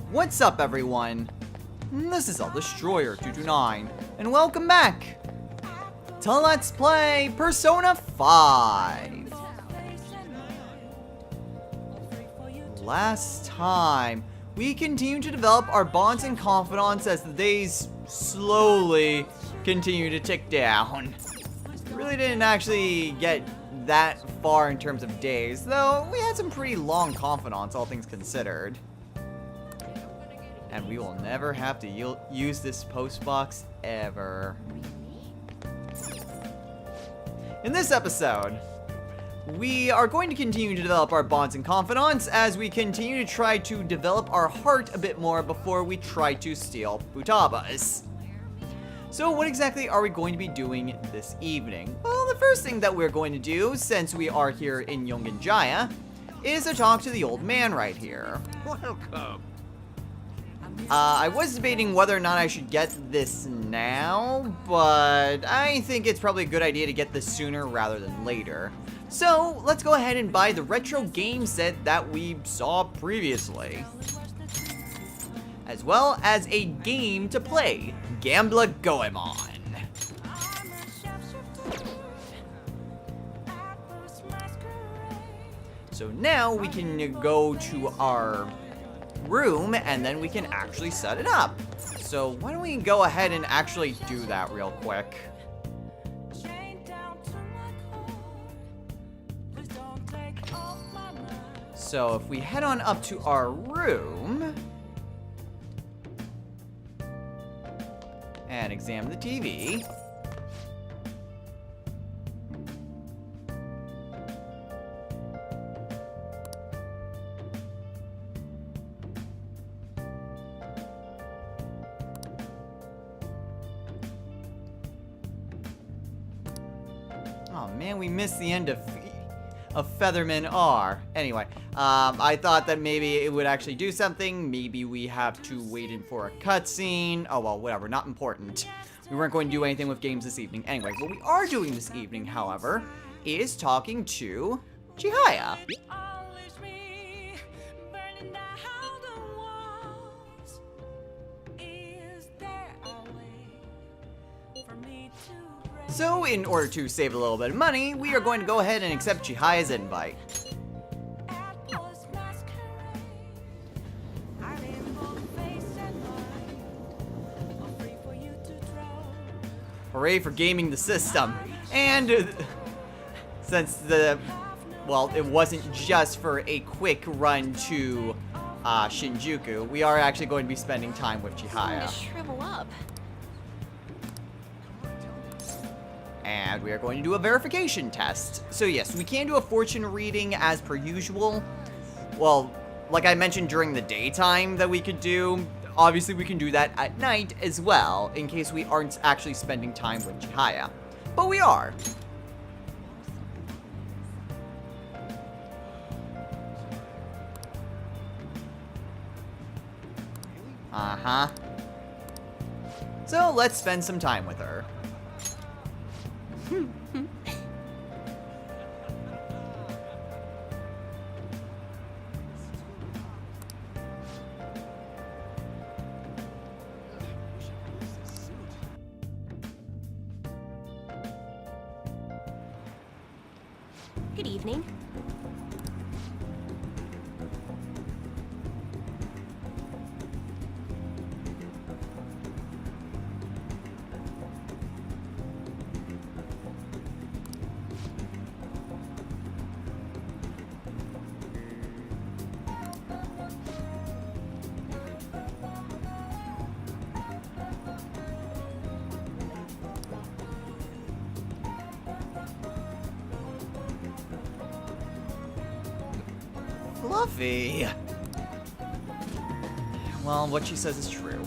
What's up, everyone? This is Destroyer229, and welcome back to Let's Play Persona 5. Last time, we continued to develop our bonds and confidants as the days slowly continue to tick down. We really didn't actually get that far in terms of days, though we had some pretty long confidants, all things considered. And we will never have to use this post box ever. In this episode, we are going to continue to develop our bonds and confidants as we continue to try to develop our heart a bit more before we try to steal Futaba's. So what exactly are we going to be doing this evening? Well, the first thing that we're going to do, since we are here in Yongen-Jaya, is to talk to the old man right here. Welcome. I was debating whether or not I should get this now, but I think it's probably a good idea to get this sooner rather than later. So, let's go ahead and buy the retro game set that we saw previously, as well as a game to play, Gambler Goemon. So now we can go to our room and then we can actually set it up. So why don't we go ahead and actually do that real quick. So if we head on up to our room and examine the TV. Oh man, we missed the end of Featherman R. Anyway, I thought that maybe it would actually do something. Maybe we have to wait in for a cutscene. Oh well, whatever, not important. We weren't going to do anything with games this evening. Anyway, what we are doing this evening, however, is talking to Chihaya. So, in order to save a little bit of money, we are going to go ahead and accept Chihaya's invite. Hooray for gaming the system. And since well, it wasn't just for a quick run to Shinjuku, we are actually going to be spending time with Chihaya. Shrivel up. And we are going to do a verification test. So yes, we can do a fortune reading as per usual. Well, like I mentioned during the daytime that we could do, obviously we can do that at night as well, in case we aren't actually spending time with Chihaya. But we are. Uh-huh. So let's spend some time with her. Good evening. Fluffy. Well, what she says is true.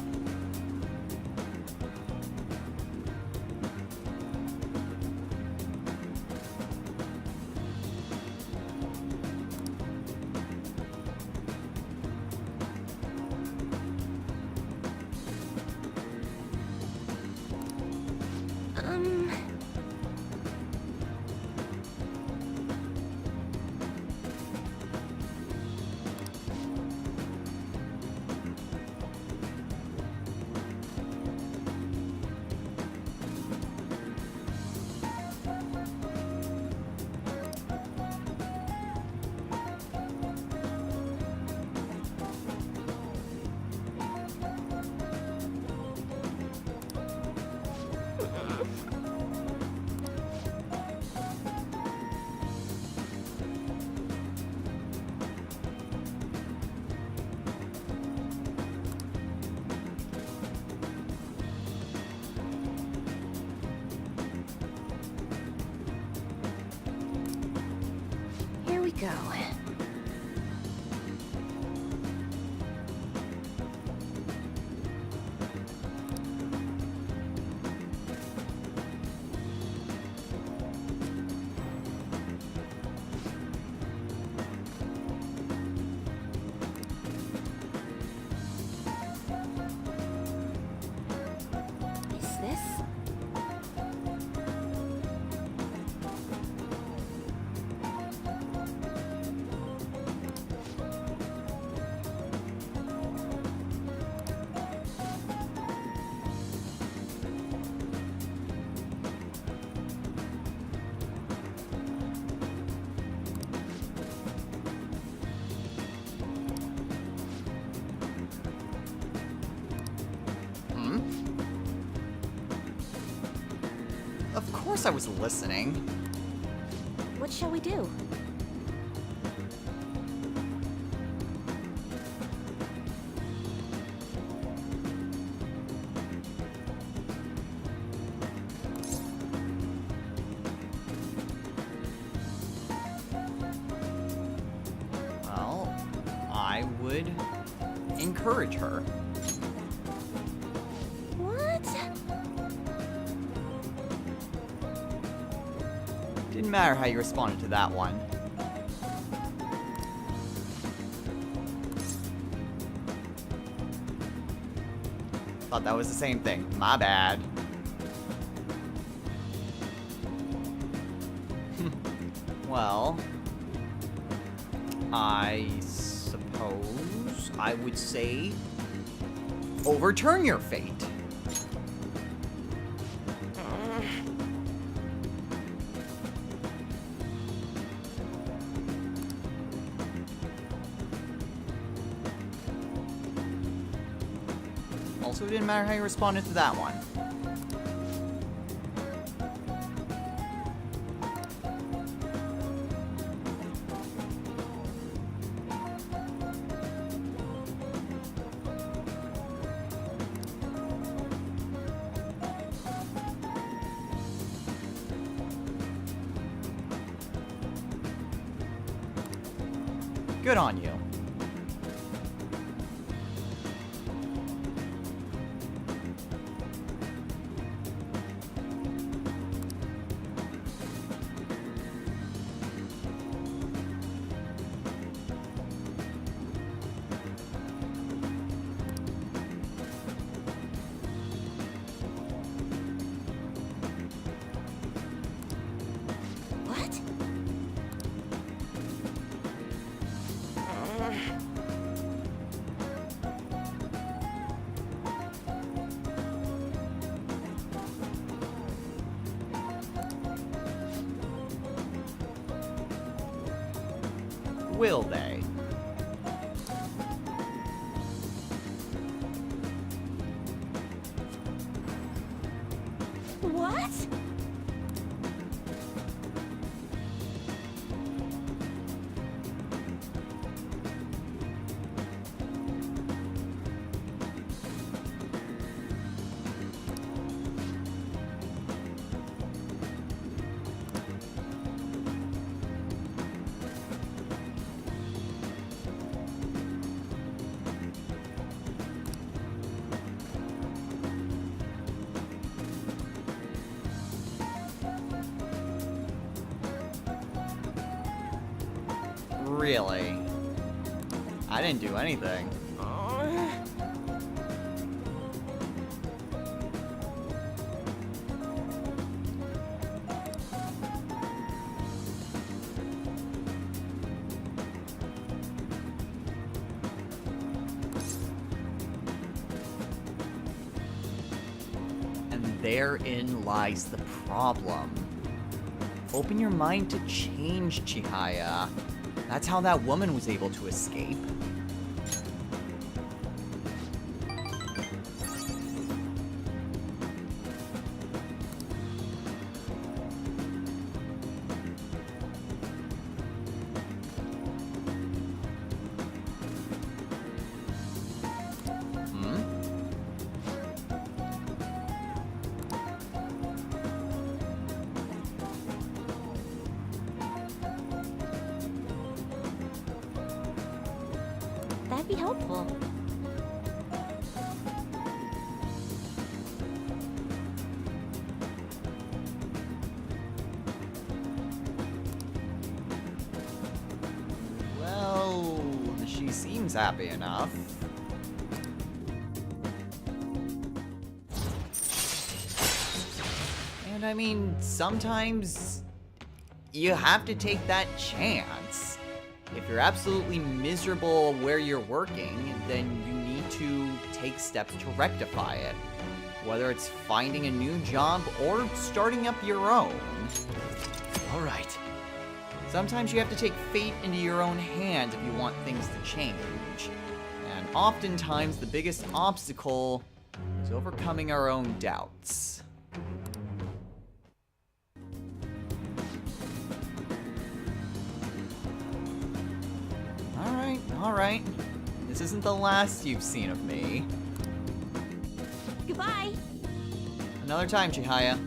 go. Is this? Hmm? Of course I was listening. What shall we do? Well, I would encourage her. What? Didn't matter how you responded to that one. Thought that was the same thing. My bad. Well, I suppose I would say overturn your fate. Also, it didn't matter how you responded to that one. Good on you. What? Will they? What? Really? I didn't do anything. And therein lies the problem. Open your mind to change, Chihaya. That's how that woman was able to escape. Hmm? might be helpful. Well, she seems happy enough. And I mean, sometimes you have to take that chance. If you're absolutely miserable where you're working, then you need to take steps to rectify it. Whether it's finding a new job or starting up your own. All right. Sometimes you have to take fate into your own hands if you want things to change. And oftentimes the biggest obstacle is overcoming our own doubts. Alright. This isn't the last you've seen of me. Goodbye. Another time, Chihaya.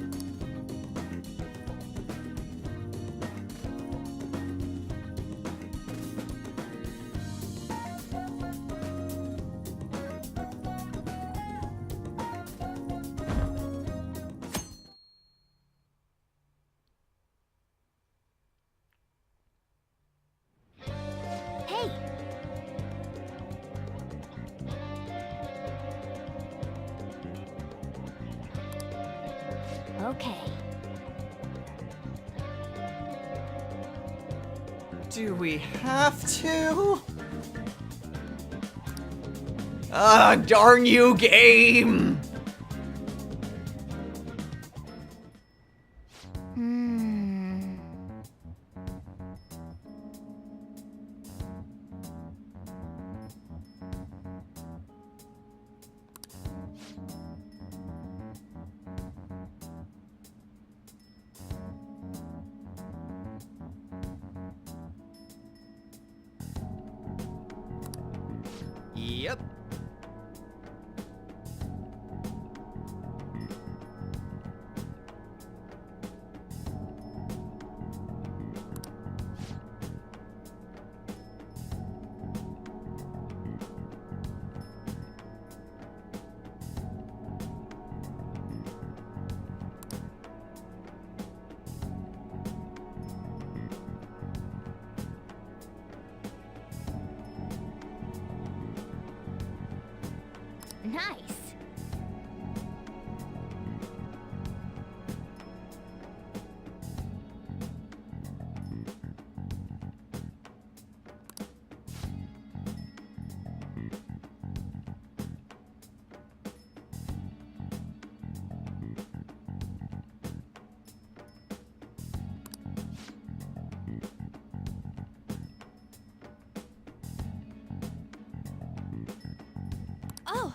Hey. Okay. Do we have to? Ah, darn you, game! Yep. Nice. Oh.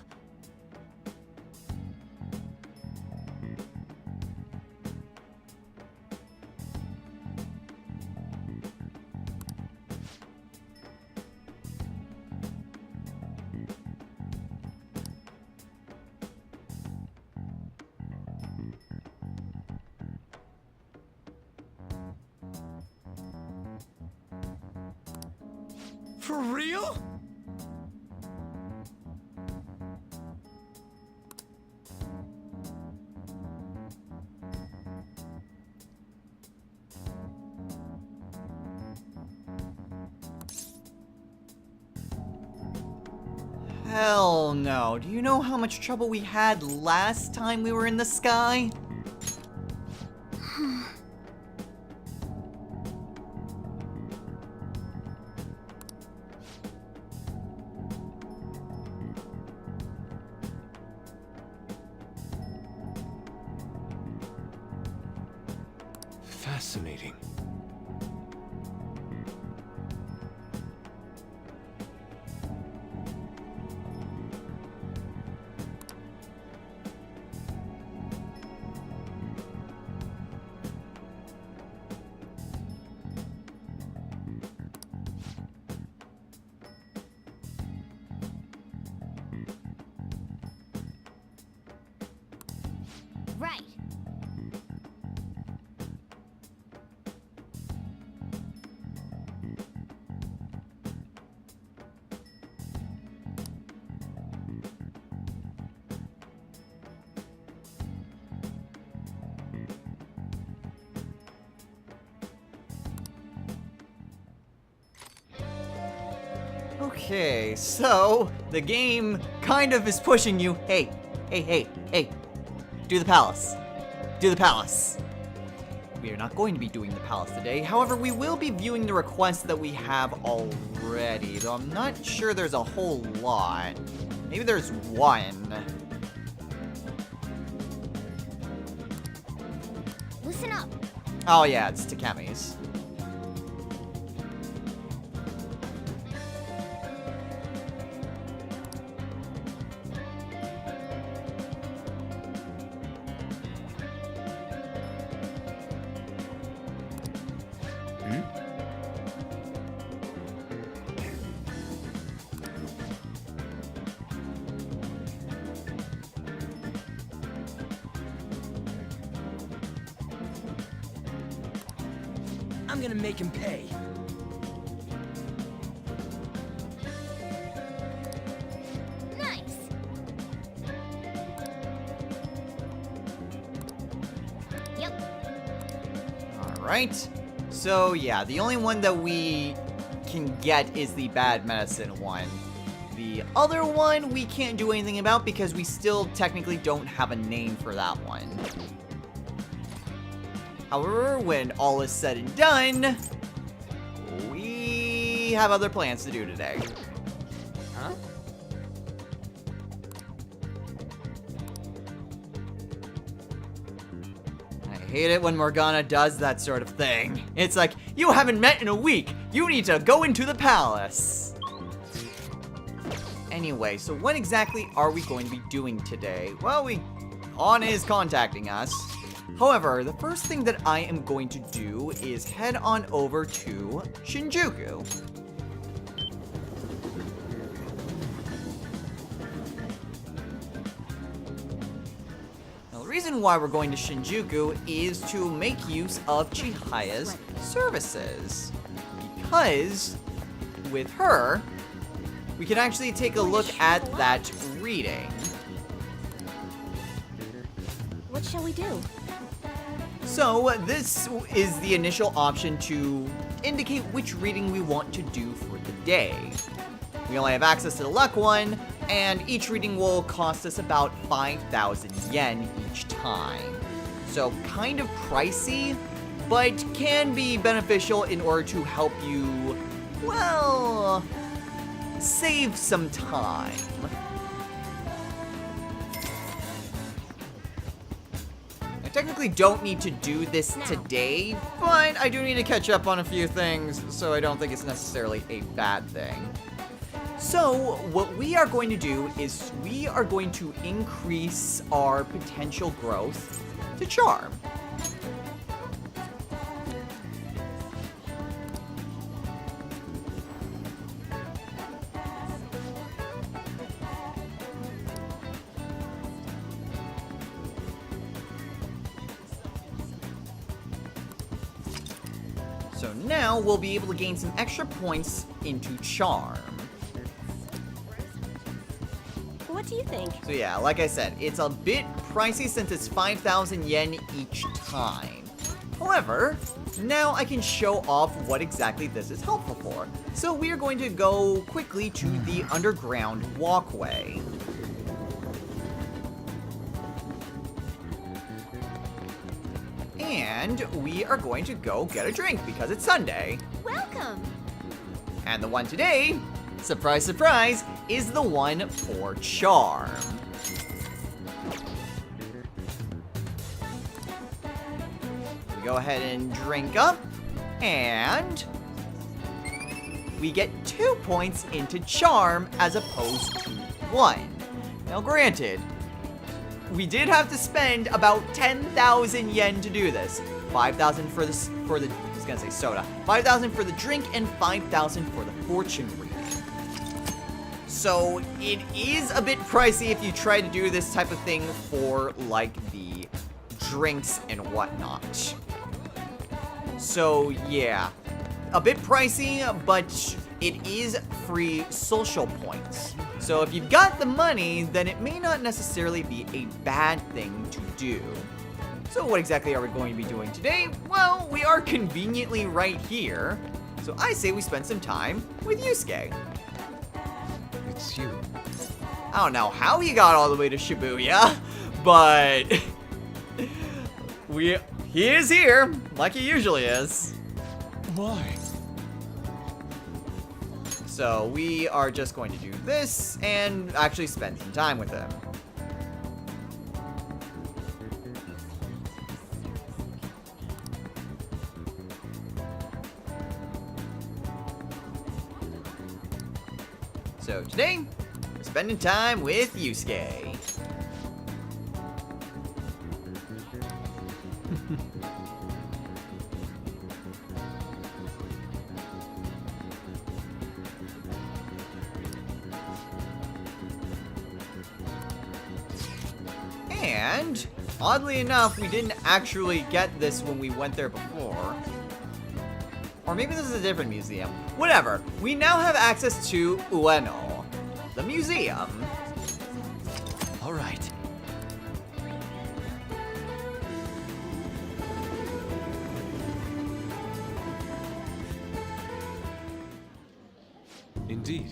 For real? Hell no. Do you know how much trouble we had last time we were in the sky? Fascinating. Right. Okay, so the game kind of is pushing you. Hey, do the palace. Do the palace. We are not going to be doing the palace today. However, we will be viewing the requests that we have already, though I'm not sure there's a whole lot. Maybe there's one. Listen up. Oh yeah, it's Takemi's. I'm gonna make him pay. Nice. Yep. Alright. So yeah, the only one that we can get is the bad medicine one. The other one we can't do anything about because we still technically don't have a name for that one. However, when all is said and done, we have other plans to do today. Huh? I hate it when Morgana does that sort of thing. It's like, you haven't met in a week. You need to go into the palace. Anyway, so what exactly are we going to be doing today? Well, Anna is contacting us. However, the first thing that I am going to do is head on over to Shinjuku. Now, the reason why we're going to Shinjuku is to make use of Chihiya's services. Because with her, we can actually take a look at that reading. What shall we do? So this is the initial option to indicate which reading we want to do for the day. We only have access to the luck one, and each reading will cost us about 5,000 yen each time. So kind of pricey, but can be beneficial in order to help you, well, save some time. I technically don't need to do this today, but I do need to catch up on a few things, so I don't think it's necessarily a bad thing. So, what we are going to do is we are going to increase our potential growth to charm. So now we'll be able to gain some extra points into charm. What do you think? So yeah, like I said, it's a bit pricey since it's 5,000 yen each time. However, now I can show off what exactly this is helpful for. So we are going to go quickly to the underground walkway. And we are going to go get a drink because it's Sunday. Welcome. And the one today, surprise, surprise, is the one for charm. We go ahead and drink up, and we get 2 points into charm as opposed to 1. Now granted, we did have to spend about 10,000 yen to do this. 5,000 for the I was gonna say soda. 5,000 for the drink and 5,000 for the fortune reading. So it is a bit pricey if you try to do this type of thing for like the drinks and whatnot. So yeah, a bit pricey, but it is free social points. So if you've got the money, then it may not necessarily be a bad thing to do. So what exactly are we going to be doing today? Well, we are conveniently right here. So I say we spend some time with Yusuke. It's you. I don't know how he got all the way to Shibuya, but he is here, like he usually is. Why? So we are just going to do this and actually spend some time with him. So today, we're spending time with Yusuke. And, oddly enough, we didn't actually get this when we went there before. Or maybe this is a different museum. Whatever. We now have access to Ueno, the museum. All right. Indeed.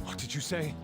What did you say?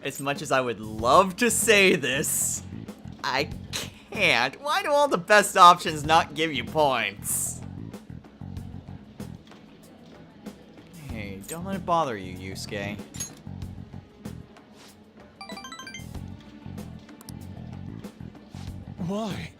As much as I would love to say this, I can't. Why do all the best options not give you points? Hey, don't let it bother you, Yusuke. Why?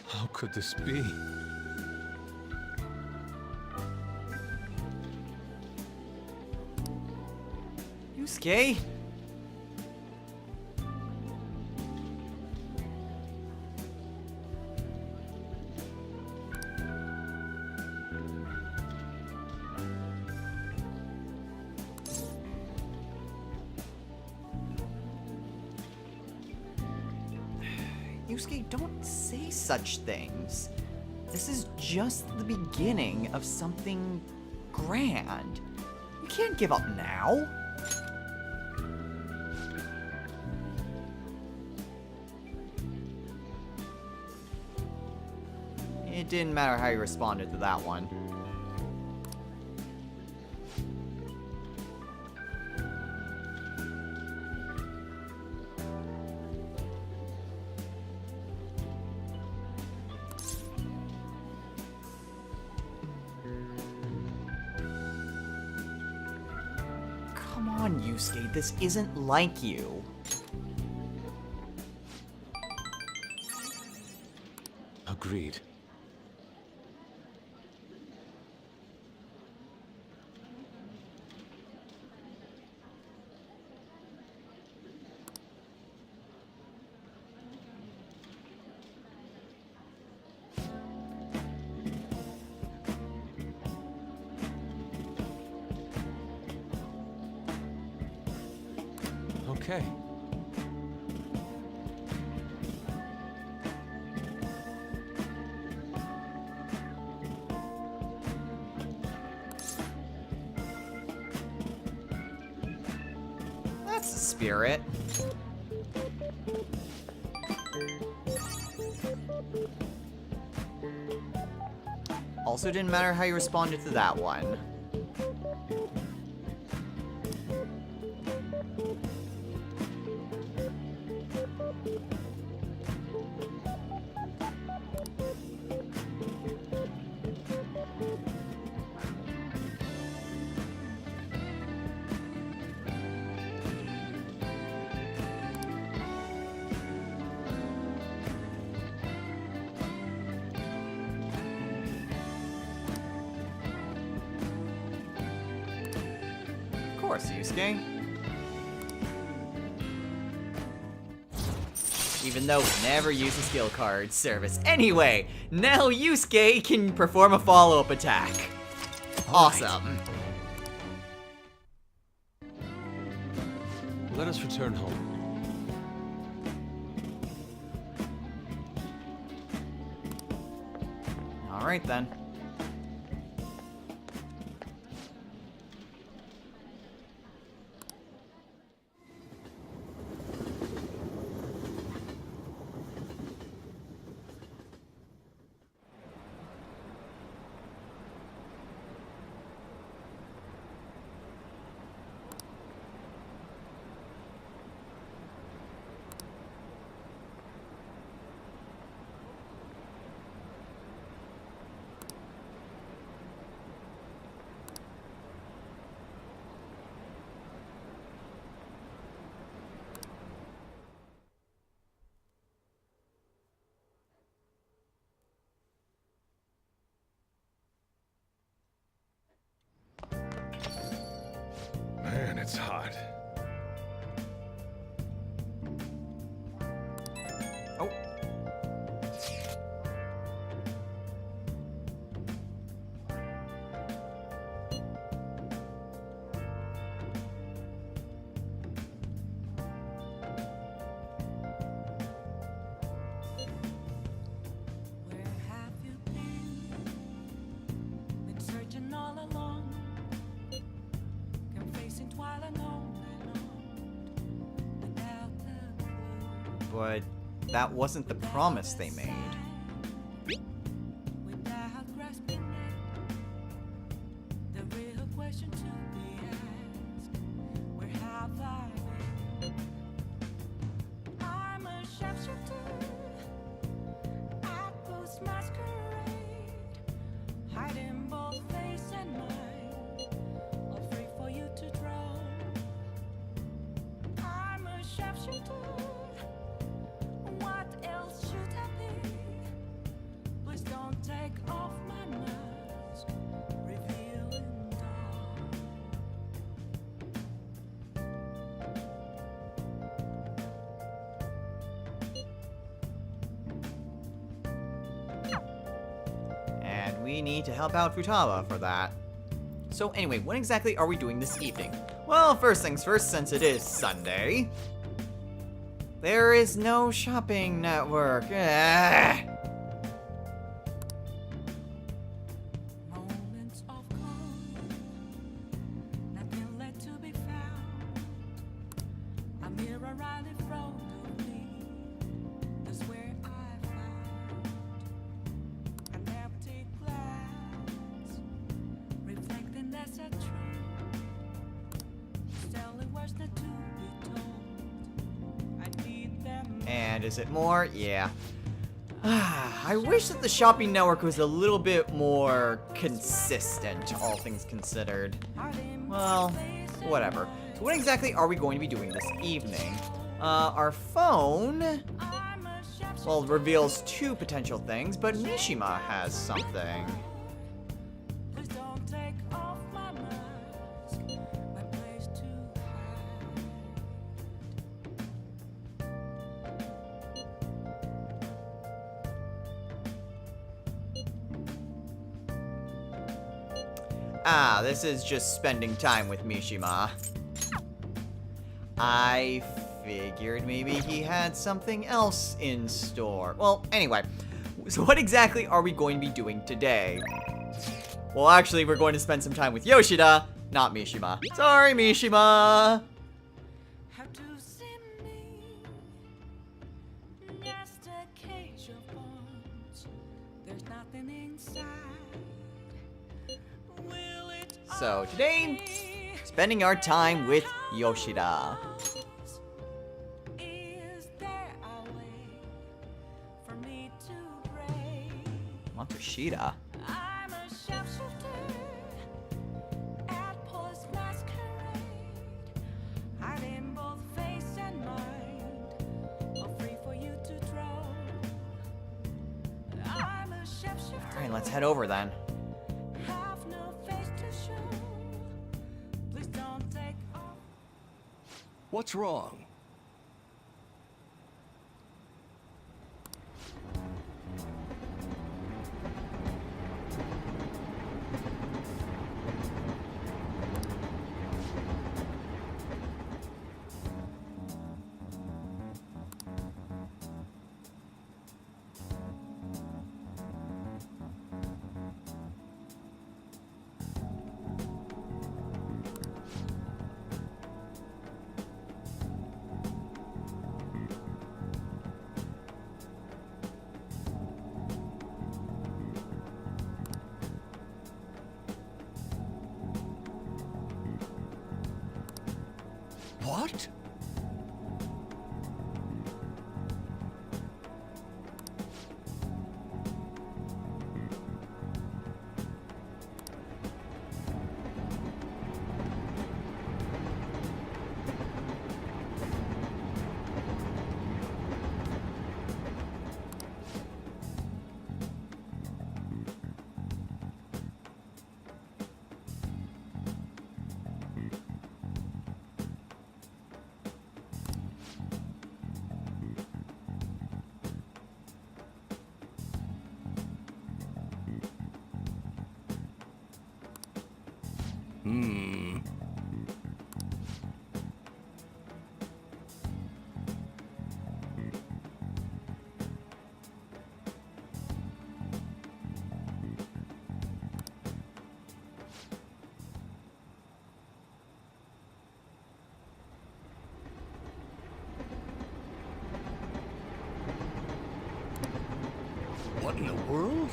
How could this be? Yusuke? Yusuke, don't say such things. This is just the beginning of something grand. You can't give up now. It didn't matter how you responded to that one. Come on, Yusuke, this isn't like you. Agreed. Okay. That's the spirit. Also didn't matter how you responded to that one. Of course, Yusuke. Even though we never use the skill card service. Anyway, now Yusuke can perform a follow-up attack. Awesome. Let us return home. Alright then. It's hot. Oh. Where have you been? Been searching all along, confessing twilight on and on, without a clue. But that wasn't the promise they made. Without grasping it, the real question to be asked: where have I been? I'm a sharpshooter at Post Masquerade, hiding both face and mind, all free for you to draw. I'm a sharpshooter. What else should I be? Please don't take off my mask, revealing dawn. And we need to help out Futaba for that. So anyway, what exactly are we doing this evening? Well, first things first, since it is Sunday, there is no shopping network. Moments of calm, nothing left to be found. A mirror right in front of me, that's where I found an empty glass, reflecting as a tree, telling words not to be told. I need them. And is it more? Yeah. I wish that the shopping network was a little bit more consistent, all things considered. Well, whatever. So what exactly are we going to be doing this evening? Our phone, well, reveals two potential things, but Mishima has something. Please don't take off my mask, my place to hide. Ah, this is just spending time with Mishima. I figured maybe he had something else in store. Well, anyway, so what exactly are we going to be doing today? Well, actually, we're going to spend some time with Yoshida, not Mishima. Sorry, Mishima! How to see me? Just a cage of bones. There's nothing inside. Will it So today, always spending our time with Yoshida. Is there a way for me to break? Matsushita. I'm a sharpshooter at Post Masquerade, hiding both face and mind, all free for you to draw. I'm a sharpshooter. Alright, let's head over then. Have no face to show. Please don't take off. What's wrong? What? What in the world?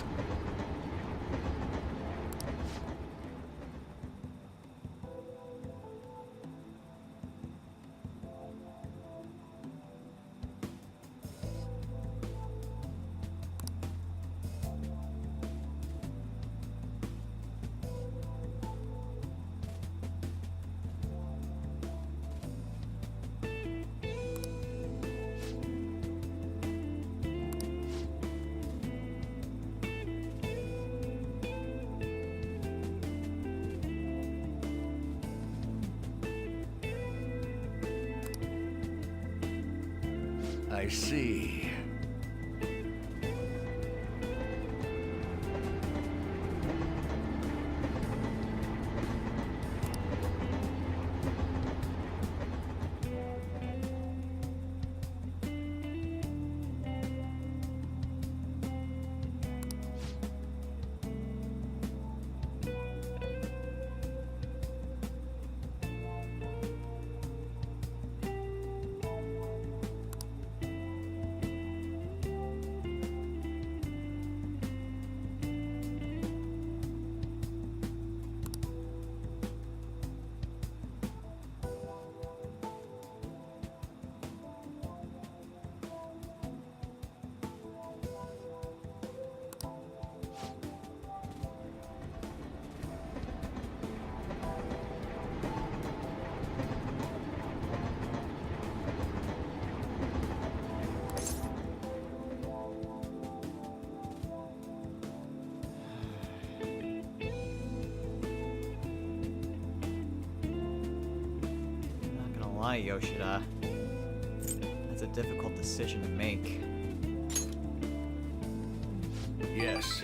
I see. Not gonna lie, Yoshida. That's a difficult decision to make. Yes.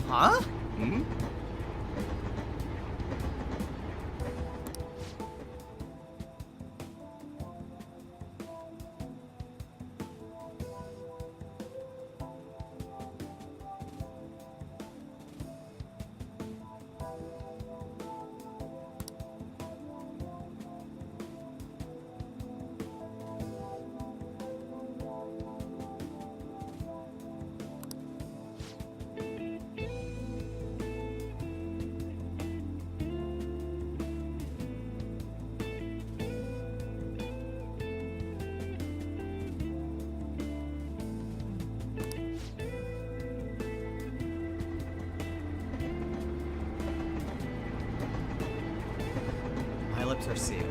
Huh? Hmm? My lips are sealed.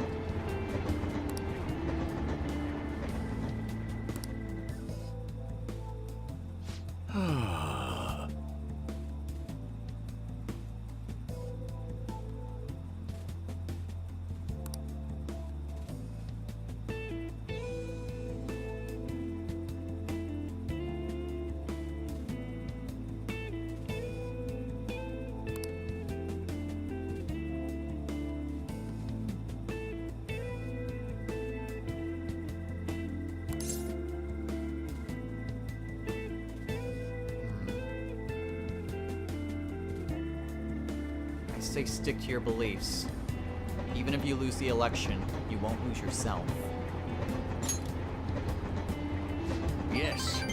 I say stick to your beliefs. Even if you lose the election, you won't lose yourself. Yes.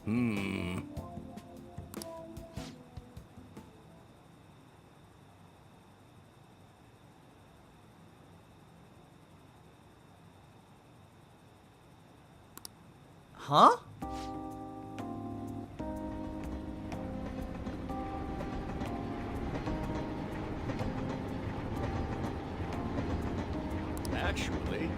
Hmm. Huh? Actually,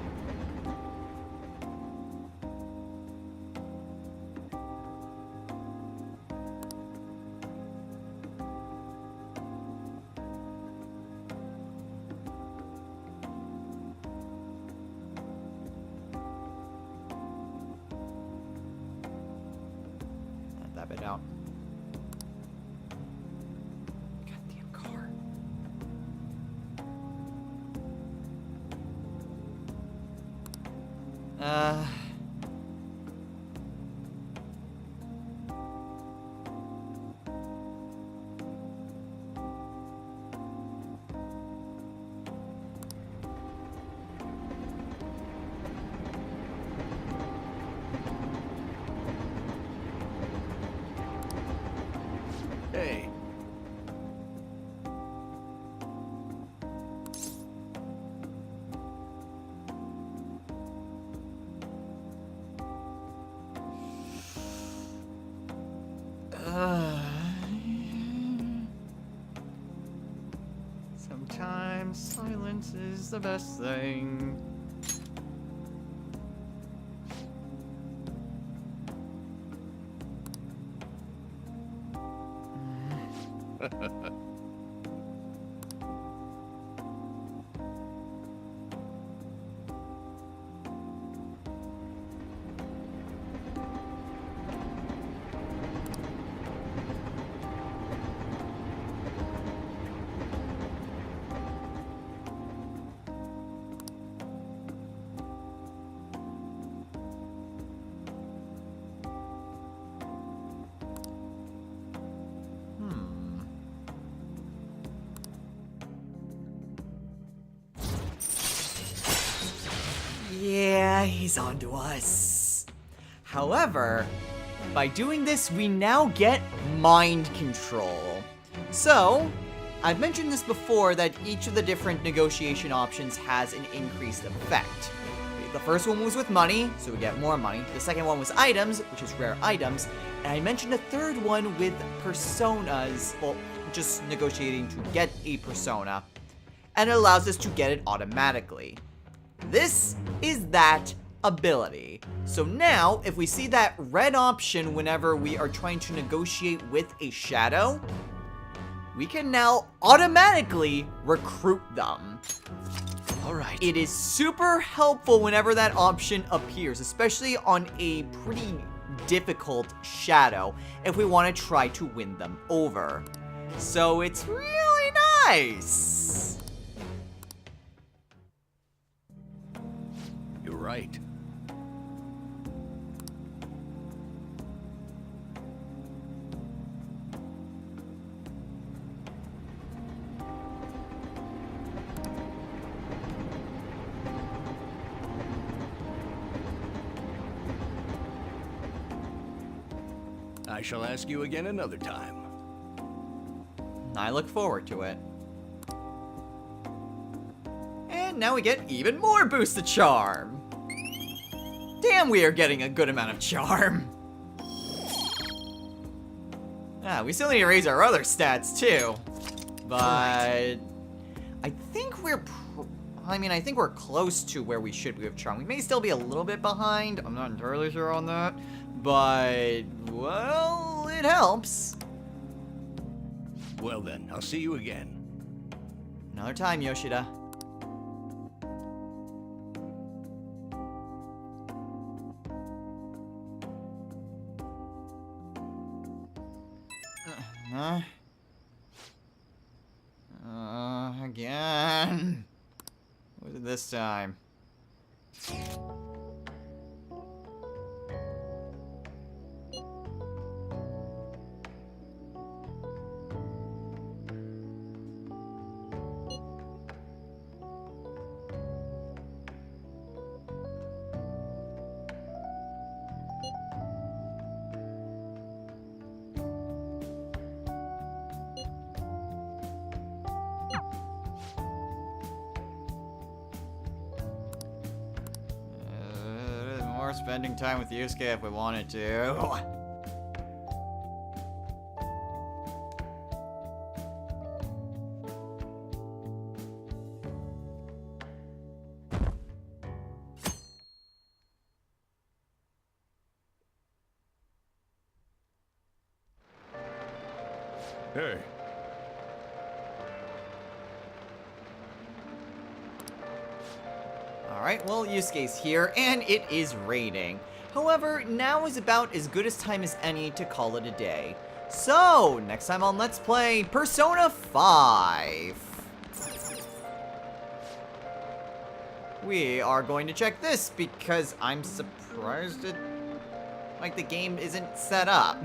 Cut that bit out. Goddamn car. Uh... hey. Sometimes silence is the best thing. Yeah, he's on to us. However, by doing this, we now get mind control. So, I've mentioned this before that each of the different negotiation options has an increased effect. The first one was with money, so we get more money. The second one was items, which is rare items. And I mentioned a third one with personas, well, just negotiating to get a persona. And it allows us to get it automatically. This is that ability. So now, if we see that red option whenever we are trying to negotiate with a shadow, we can now automatically recruit them. All right. It is super helpful whenever that option appears, especially on a pretty difficult shadow, if we want to try to win them over. So it's really nice. You're right. I shall ask you again another time. I look forward to it. And now we get even more boost to charm. Damn, we are getting a good amount of charm. Ah, we still need to raise our other stats too. But I think I think we're close to where we should be with charm. We may still be a little bit behind. I'm not entirely sure on that. But, well, it helps. Well then, I'll see you again. Another time, Yoshida. this time. More spending time with Yusuke if we wanted to. Hey. Alright, well, Yusuke's here, and it is raining. However, now is about as good a time as any to call it a day. So, next time on Let's Play Persona 5. We are going to check this because I'm surprised like the game isn't set up.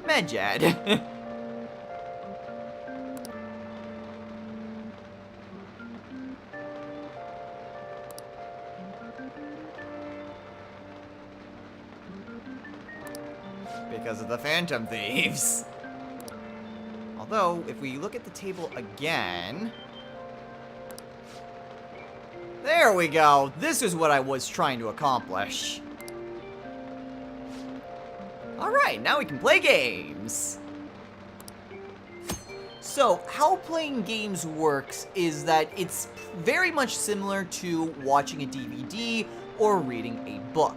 Medjed. Because of the Phantom Thieves. Although, if we look at the table again... There we go! This is what I was trying to accomplish. Alright, now we can play games! So, how playing games works is that it's very much similar to watching a DVD or reading a book.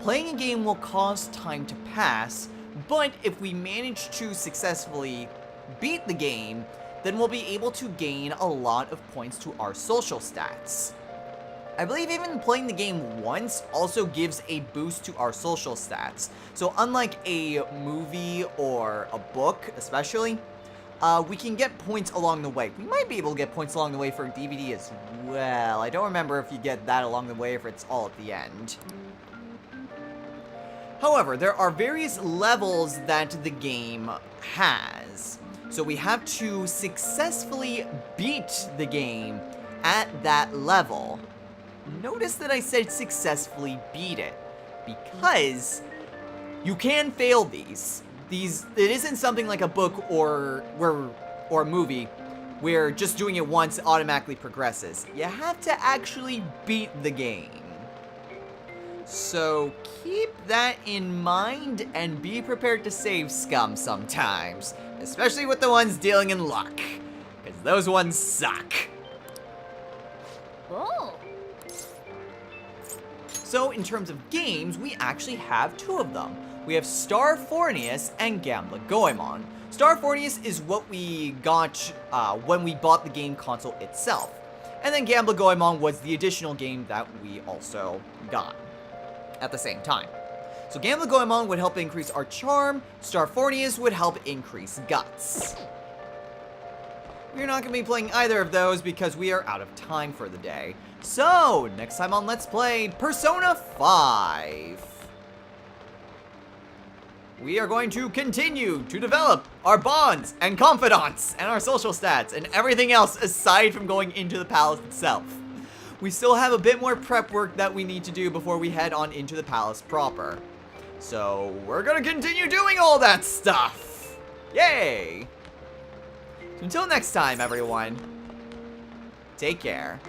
Playing a game will cause time to pass, but if we manage to successfully beat the game, then we'll be able to gain a lot of points to our social stats. I believe even playing the game once also gives a boost to our social stats. So unlike a movie or a book, especially, we can get points along the way. We might be able to get points along the way for a DVD as well. I don't remember if you get that along the way or if it's all at the end. However, there are various levels that the game has. So we have to successfully beat the game at that level. Notice that I said successfully beat it, because you can fail these. It isn't something like a book or a movie where just doing it once automatically progresses. You have to actually beat the game. So keep that in mind and be prepared to save scum sometimes, especially with the ones dealing in luck, because those ones suck. Oh. So in terms of games, we actually have two of them. We have Star Fornius and Gambler Goemon. Star Fornius is what we got when we bought the game console itself. And then Gambler Goemon was the additional game that we also got at the same time. So Gambler Goemon would help increase our charm, Star Fornius would help increase guts. We're not going to be playing either of those because we are out of time for the day. So, next time on Let's Play Persona 5. We are going to continue to develop our bonds and confidants and our social stats and everything else aside from going into the palace itself. We still have a bit more prep work that we need to do before we head on into the palace proper. So, we're gonna continue doing all that stuff! Yay! So until next time, everyone, take care.